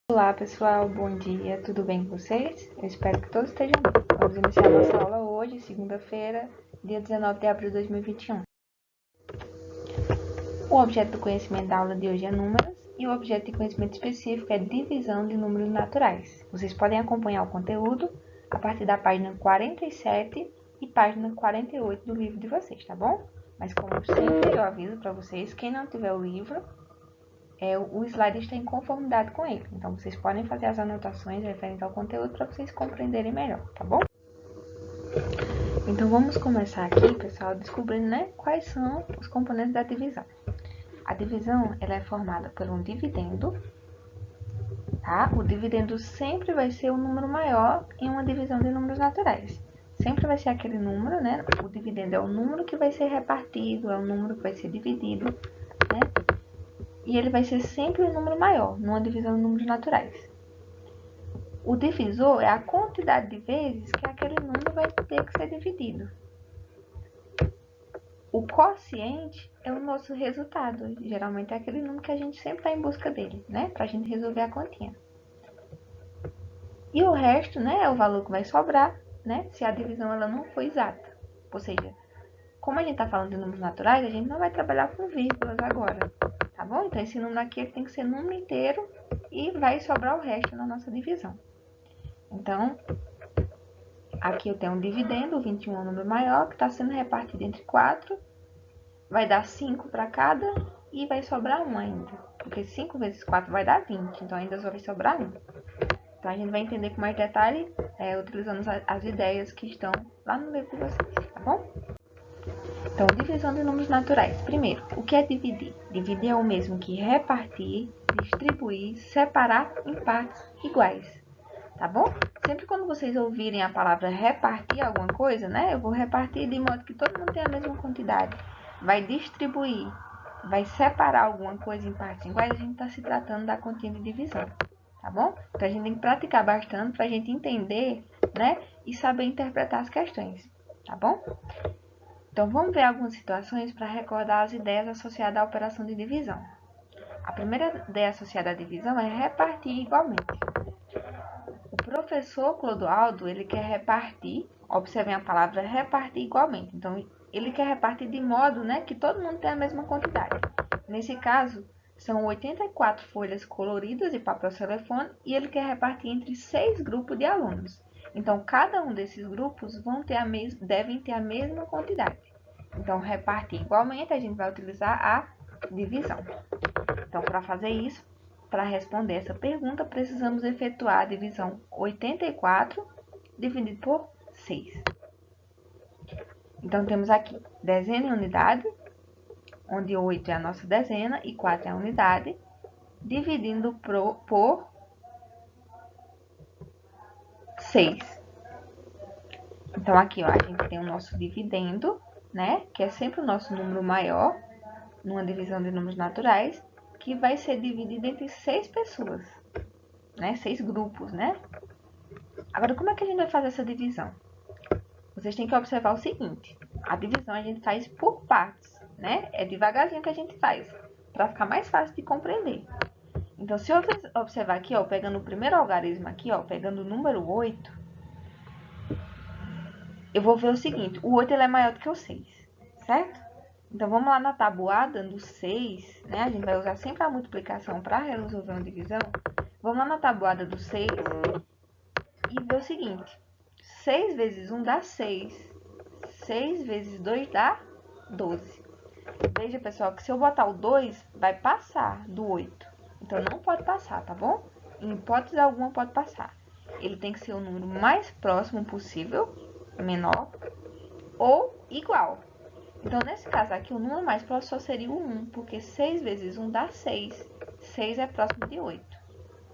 Olá pessoal, bom dia, tudo bem com vocês? Eu espero que todos estejam bem. Vamos iniciar nossa aula hoje, segunda-feira, dia 19 de abril de 2021. O objeto do conhecimento da aula de hoje é números e o objeto de conhecimento específico é divisão de números naturais. Vocês podem acompanhar o conteúdo a partir da página 47 e página 48 do livro de vocês, tá bom? Mas como sempre eu aviso para vocês, quem não tiver o livro, o slide está em conformidade com ele. Então, vocês podem fazer as anotações referentes ao conteúdo para vocês compreenderem melhor, tá bom? Então, vamos começar aqui, pessoal, descobrindo, quais são os componentes da divisão. A divisão, ela é formada por um dividendo, tá? O dividendo sempre vai ser um número maior em uma divisão de números naturais. Sempre vai ser aquele número, né? O dividendo é o número que vai ser repartido, é o número que vai ser dividido, né? E ele vai ser sempre um número maior, numa divisão de números naturais. O divisor é a quantidade de vezes que aquele número vai ter que ser dividido. O quociente é o nosso resultado, geralmente é aquele número que a gente sempre está em busca dele, né? Para a gente resolver a continha. E o resto, né, é o valor que vai sobrar, né? Se a divisão ela não for exata. Ou seja, como a gente está falando de números naturais, a gente não vai trabalhar com vírgulas agora, tá bom? Então, esse número aqui ele tem que ser número inteiro e vai sobrar o resto na nossa divisão. Então, aqui eu tenho um dividendo, o 21 é um número maior, que está sendo repartido entre 4. Vai dar 5 para cada e vai sobrar 1 ainda. Porque 5 vezes 4 vai dar 20, então ainda só vai sobrar 1. Então, a gente vai entender com mais detalhe, utilizando as ideias que estão lá no livro de vocês, tá bom? Então, divisão de números naturais. Primeiro, o que é dividir? Dividir é o mesmo que repartir, distribuir, separar em partes iguais, tá bom? Sempre quando vocês ouvirem a palavra repartir alguma coisa, né? Eu vou repartir de modo que todo mundo tenha a mesma quantidade. Vai distribuir, vai separar alguma coisa em partes iguais, a gente está se tratando da continha de divisão, tá bom? Então, a gente tem que praticar bastante para a gente entender, né? E saber interpretar as questões, tá bom? Então, vamos ver algumas situações para recordar as ideias associadas à operação de divisão. A primeira ideia associada à divisão é repartir igualmente. O professor Clodoaldo, ele quer repartir, observem a palavra repartir igualmente. Então, ele quer repartir de modo, né, que todo mundo tenha a mesma quantidade. Nesse caso, são 84 folhas coloridas de papel celofane e ele quer repartir entre 6 grupos de alunos. Então, cada um desses grupos devem ter a mesma quantidade. Então, repartir igualmente, a gente vai utilizar a divisão. Então, para fazer isso, para responder essa pergunta, precisamos efetuar a divisão 84 dividido por 6. Então, temos aqui dezena em unidade, onde 8 é a nossa dezena e 4 é a unidade, dividindo por 6. Então, aqui, ó, a gente tem o nosso dividendo, né? Que é sempre o nosso número maior, numa divisão de números naturais, que vai ser dividido entre 6 pessoas, né? 6 grupos, né? Agora, como é que a gente vai fazer essa divisão? Vocês têm que observar o seguinte, a divisão a gente faz por partes, né? É devagarzinho que a gente faz, para ficar mais fácil de compreender. Então, se eu observar aqui, ó, pegando o primeiro algarismo aqui, ó, pegando o número 8, eu vou ver o seguinte, o 8 ele é maior do que o 6, certo? Então, vamos lá na tabuada do 6, né? A gente vai usar sempre a multiplicação para resolver uma divisão. Vamos lá na tabuada do 6 e ver o seguinte, 6 vezes 1 dá 6, 6 vezes 2 dá 12. Veja, pessoal, que se eu botar o 2, vai passar do 8. Então, não pode passar, tá bom? Em hipótese alguma, pode passar. Ele tem que ser o número mais próximo possível, menor, ou igual. Então, nesse caso aqui, o número mais próximo só seria o 1, porque 6 vezes 1 dá 6. 6 é próximo de 8.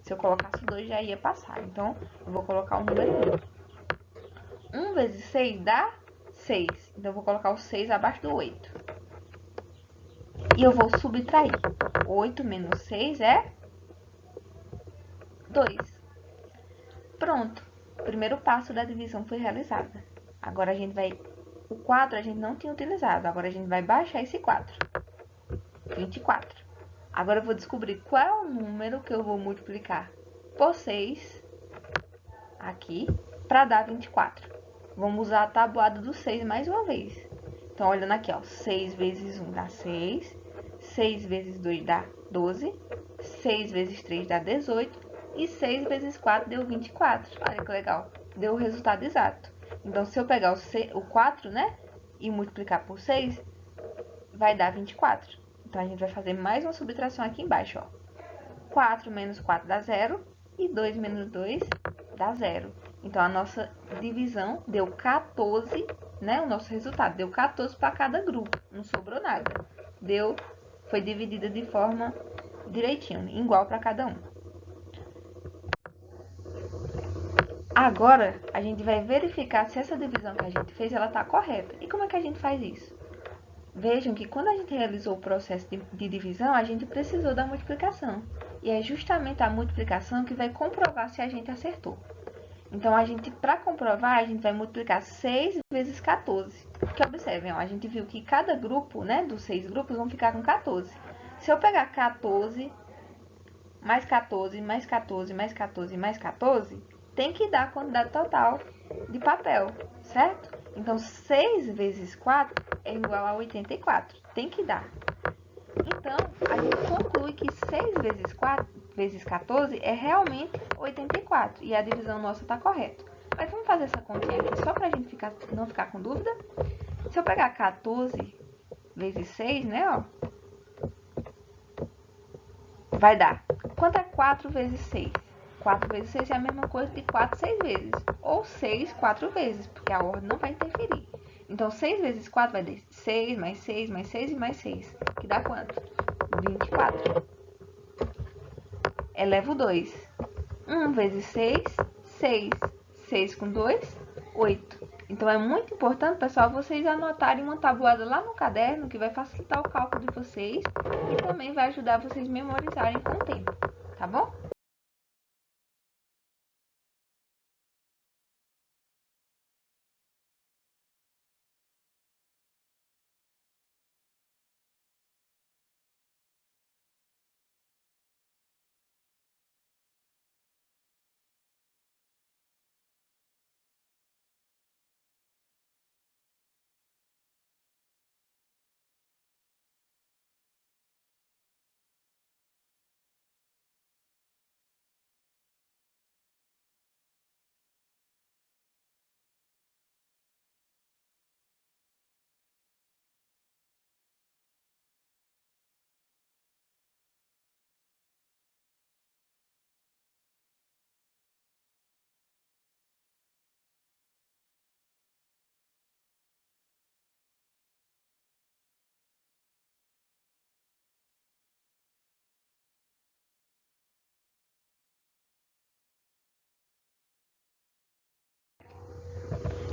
Se eu colocasse o 2, já ia passar. Então, eu vou colocar o número 1. 1 vezes 6 dá 6. Então, eu vou colocar o 6 abaixo do 8. E eu vou subtrair. 8 menos 6 é 2. Pronto. O primeiro passo da divisão foi realizado. Agora, a gente vai... O 4 a gente não tinha utilizado. Agora, a gente vai baixar esse 4. 24. Agora, eu vou descobrir qual é o número que eu vou multiplicar por 6 aqui para dar 24. Vamos usar a tabuada do 6 mais uma vez. Então, olhando aqui, ó, 6 vezes 1 dá 6, 6 vezes 2 dá 12, 6 vezes 3 dá 18 e 6 vezes 4 deu 24. Olha que legal, deu o resultado exato. Então, se eu pegar o 4, né, e multiplicar por 6, vai dar 24. Então, a gente vai fazer mais uma subtração aqui embaixo, ó. 4 menos 4 dá 0 e 2 menos 2 dá 0. Então, a nossa divisão deu 14, né? O nosso resultado deu 14 para cada grupo, não sobrou nada. Foi dividida de forma direitinho, igual para cada um. Agora, a gente vai verificar se essa divisão que a gente fez, ela está correta. E como é que a gente faz isso? Vejam que quando a gente realizou o processo de divisão, a gente precisou da multiplicação. E é justamente a multiplicação que vai comprovar se a gente acertou. Então, para comprovar, a gente vai multiplicar 6 vezes 14. Porque observem, ó, a gente viu que cada grupo, né, dos 6 grupos, vão ficar com 14. Se eu pegar 14, mais 14, mais 14, mais 14, mais 14, tem que dar a quantidade total de papel, certo? Então, 6 vezes 4 é igual a 84. Tem que dar. Então, a gente conclui que 6 vezes 4 vezes 14 é realmente 84. E a divisão nossa está correta. Mas vamos fazer essa continha aqui só para a gente não ficar com dúvida. Se eu pegar 14 vezes 6, né, ó, vai dar. Quanto é 4 vezes 6? 4 vezes 6 é a mesma coisa de 4 6 vezes. Ou 6 4 vezes, porque a ordem não vai interferir. Então, 6 vezes 4 vai dar 6, mais 6, mais 6 e mais 6. Que dá quanto? 24. Elevo 2. 1 vezes 6, 6. 6 com 2, 8. Então, é muito importante, pessoal, vocês anotarem uma tabuada lá no caderno, que vai facilitar o cálculo de vocês e também vai ajudar vocês a memorizarem com o tempo, tá bom?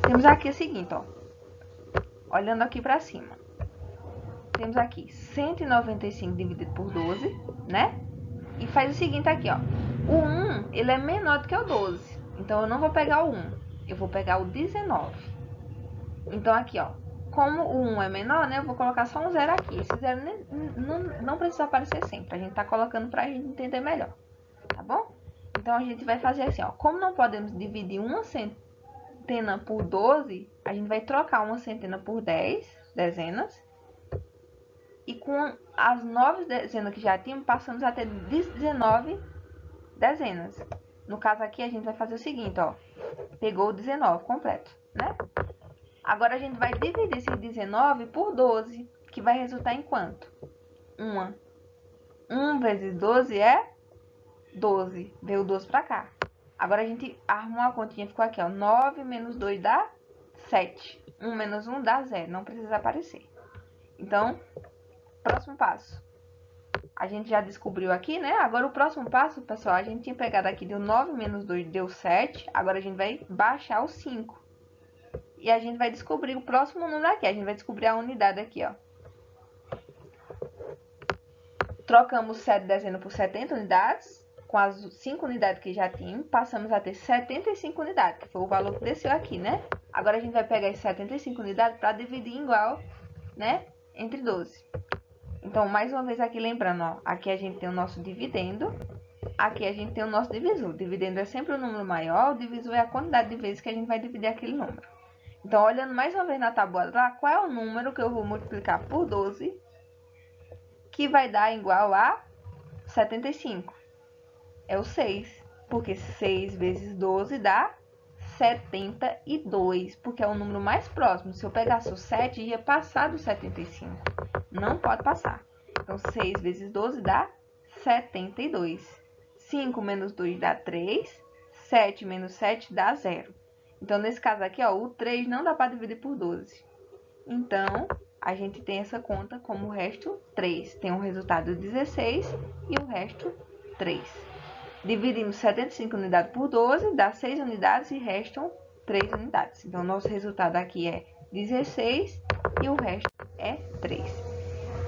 Temos aqui o seguinte, ó. Olhando aqui para cima. Temos aqui 195 dividido por 12, né? E faz o seguinte aqui, ó. O 1, ele é menor do que o 12. Então, eu não vou pegar o 1. Eu vou pegar o 19. Então, aqui, ó. Como o 1 é menor, né? Eu vou colocar só um 0 aqui. Esse 0 não precisa aparecer sempre. A gente tá colocando pra gente entender melhor. Tá bom? Então, a gente vai fazer assim, ó. Como não podemos dividir uma centena por 12, a gente vai trocar uma centena por 10 dezenas. E com as 9 dezenas que já tínhamos, passamos a ter 19 dezenas. No caso aqui, a gente vai fazer o seguinte, ó. Pegou o 19 completo, né? Agora, a gente vai dividir esse 19 por 12, que vai resultar em quanto? 1. 1 vezes 12 é 12. Veio 12 pra cá. Agora, a gente arrumou a continha, ficou aqui, ó. 9 menos 2 dá 7. 1 menos 1 dá 0. Não precisa aparecer. Então, próximo passo. A gente já descobriu aqui, né? Agora, o próximo passo, pessoal, a gente tinha pegado aqui, deu 9 menos 2, deu 7. Agora, a gente vai baixar o 5. E a gente vai descobrir o próximo número aqui. A gente vai descobrir a unidade aqui, ó. Trocamos 7 dezenas por 70 unidades. Com as 5 unidades que já tínhamos, passamos a ter 75 unidades, que foi o valor que desceu aqui, né? Agora, a gente vai pegar as 75 unidades para dividir igual, né? Entre 12. Então, mais uma vez aqui, lembrando, ó. Aqui a gente tem o nosso dividendo. aqui a gente tem o nosso divisor. Dividendo é sempre o número maior, o divisor é a quantidade de vezes que a gente vai dividir aquele número. Então, olhando mais uma vez na tábua lá, qual é o número que eu vou multiplicar por 12 que vai dar igual a 75? É o 6, porque 6 vezes 12 dá 72, porque é o número mais próximo. Se eu pegasse o 7, ia passar do 75. Não pode passar. Então, 6 vezes 12 dá 72. 5 menos 2 dá 3. 7 menos 7 dá 0. Então, nesse caso aqui, ó, o 3 não dá para dividir por 12. Então, a gente tem essa conta como o resto 3. Tem um resultado 16 e o resto 3. Dividimos 75 unidades por 12, dá 6 unidades e restam 3 unidades. Então, nosso resultado aqui é 16 e o resto é 3.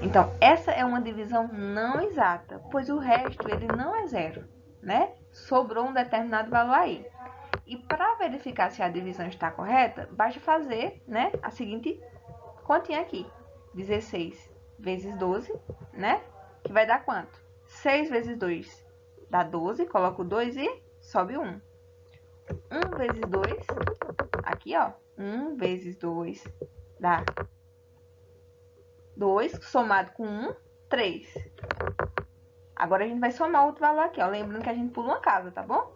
Então, essa é uma divisão não exata, pois o resto ele não é zero, né? Sobrou um determinado valor aí. E para verificar se a divisão está correta, basta fazer, né, a seguinte continha aqui. 16 vezes 12, né? Que vai dar quanto? 6 vezes 2 dá 12, coloco 2 e sobe 1. 1 vezes 2, aqui ó, 1 vezes 2 dá 2, somado com 1, 3. Agora a gente vai somar outro valor aqui, ó. Lembrando que a gente pula uma casa, tá bom?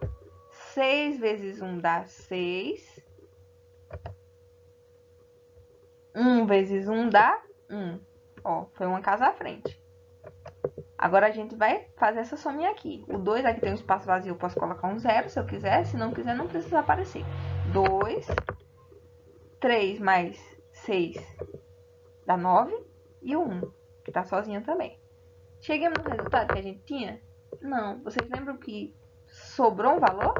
6 vezes 1 dá 6. 1 vezes 1 dá 1. Ó, foi uma casa à frente. Agora a gente vai fazer essa sominha aqui. O 2 aqui tem um espaço vazio, eu posso colocar um 0 se eu quiser. Se não quiser, não precisa aparecer. 2, 3 mais 6 dá 9 e o 1, que tá sozinho também. Chegamos no resultado que a gente tinha? Não. Vocês lembram que sobrou um valor?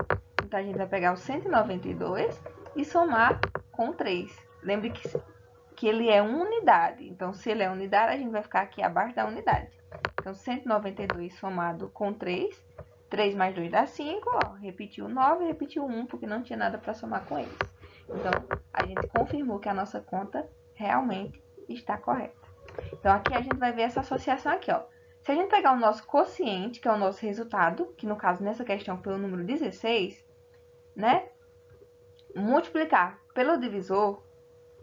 Então, a gente vai pegar o 192 e somar com 3. Lembre que ele é uma unidade. Então, se ele é unidade, a gente vai ficar aqui abaixo da unidade. Então, 192 somado com 3. 3 mais 2 dá 5. Ó, repetiu 9, repetiu 1, porque não tinha nada para somar com eles. Então, a gente confirmou que a nossa conta realmente está correta. Então, aqui a gente vai ver essa associação aqui, ó. Se a gente pegar o nosso quociente, que é o nosso resultado, que no caso nessa questão foi o número 16, né? Multiplicar pelo divisor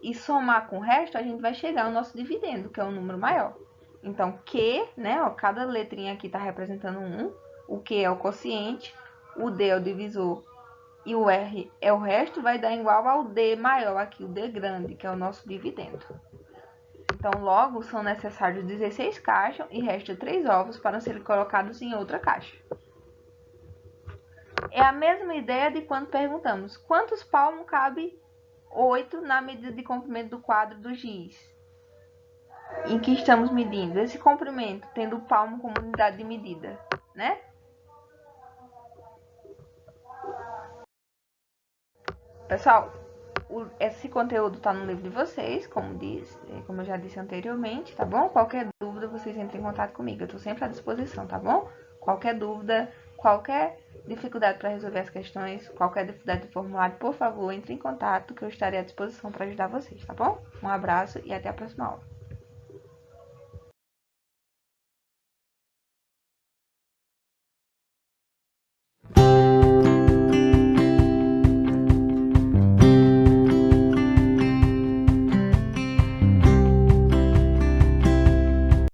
e somar com o resto, a gente vai chegar ao nosso dividendo, que é o número maior. Então, Q, né? Ó, cada letrinha aqui está representando um. O Q é o quociente, o D é o divisor e o R é o resto, vai dar igual ao D maior aqui, o D grande, que é o nosso dividendo. Então, logo, são necessários 16 caixas e resta 3 ovos para serem colocados em outra caixa. É a mesma ideia de quando perguntamos quantos palmos cabe 8 na medida de comprimento do quadro do giz, em que estamos medindo esse comprimento, tendo o palmo como unidade de medida, né? Pessoal, esse conteúdo está no livro de vocês, como eu já disse anteriormente, tá bom? Qualquer dúvida, vocês entrem em contato comigo. Eu estou sempre à disposição, tá bom? Qualquer dúvida, qualquer dificuldade para resolver as questões, qualquer dificuldade de formulário, por favor, entre em contato que eu estarei à disposição para ajudar vocês, tá bom? Um abraço e até a próxima aula.